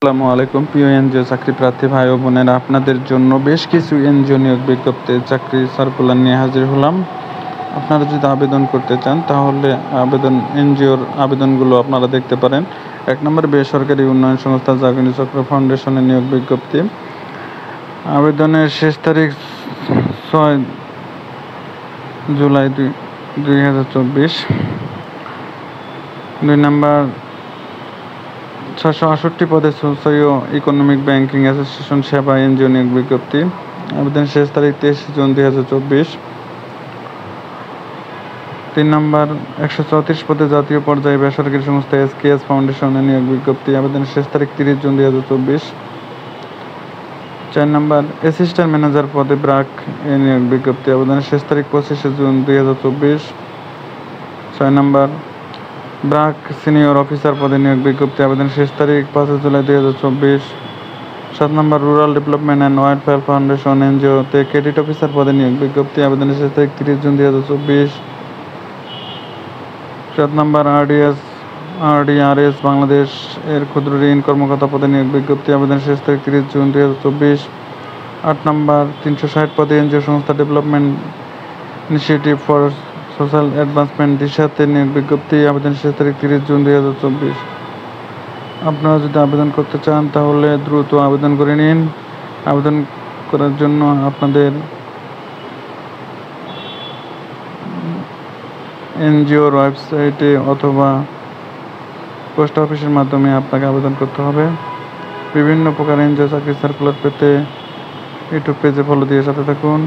আসসালামু আলাইকুম প্রিয় এনজিও চাকরি প্রার্থী ভাই ও বোনেরা, আপনাদের জন্য বেশ কিছু এনজিও নিয়োগ বিজ্ঞপ্তির চাকরি সার্কুলার নিয়ে হাজির হলাম। আপনারা যদি আবেদন করতে চান তাহলে এনজিওর আবেদনগুলো আপনারা দেখতে পারেন। 1 নম্বর, বেসরকারি উন্নয়ন সংস্থা জাগরণী চক্র ফাউন্ডেশনের নিয়োগ বিজ্ঞপ্তি। আবেদনের শেষ তারিখ 6 জুলাই 2024। 2 নম্বর, 668 পদে সোশিও ইকোনমিক ব্যাংকিং অ্যাসোসিয়েশন সেবা এনজিও নিয়োগ বিজ্ঞপ্তি। আবেদন শেষ তারিখ 23 জুন 2024। 3 নম্বর, 134 পদে জাতীয় পর্যায়ে বেসরকারি সংস্থা এসকেএস ফাউন্ডেশনের নিয়োগ বিজ্ঞপ্তি। আবেদন শেষ তারিখ 30 জুন 2024। 4 নম্বর, অ্যাসিস্ট্যান্ট ম্যানেজার পদে ব্র্যাক এ নিয়োগ বিজ্ঞপ্তি। আবেদনের শেষ তারিখ 25 জুন 2024। 6 নম্বর, ব্র্যাক সিনিয়র অফিসার পদে নিয়োগ বিজ্ঞপ্তি। আবেদন শেষ তারিখ 5 জুলাই 2024। 7 নম্বর, rural development and welfare foundation এনজিওতে ক্রেডিট অফিসার পদে নিয়োগ বিজ্ঞপ্তি। আবেদনের শেষ তারিখ 30 জুন 2024। 7 নম্বর, আরডিআরএস বাংলাদেশ এর ক্ষুদ্র ঋণ কর্মকর্তা পদে নিয়োগ বিজ্ঞপ্তি। আবেদনের শেষ তারিখ 30 জুন 2024। 8 নম্বর, 360 পদে এনজিও সংস্থা development initiative for social advancement দিশাতে নিয়োগ বিজ্ঞপ্তি। আবেদনের শেষ তারিখ 30 জুন 2024। আপনারা যদি আবেদন করতে চান তাহলে দ্রুত আবেদন করে নিন। আবেদন করার জন্য আপনাদের এনজিওর ওয়েবসাইটে অথবা পোস্ট অফিসের মাধ্যমে আপনাকে আবেদন করতে হবে। বিভিন্ন প্রকার এনজিও চাকরি সার্কুলার পেতে ইউটিউব পেজে ফলো দিয়ে সাথে থাকুন।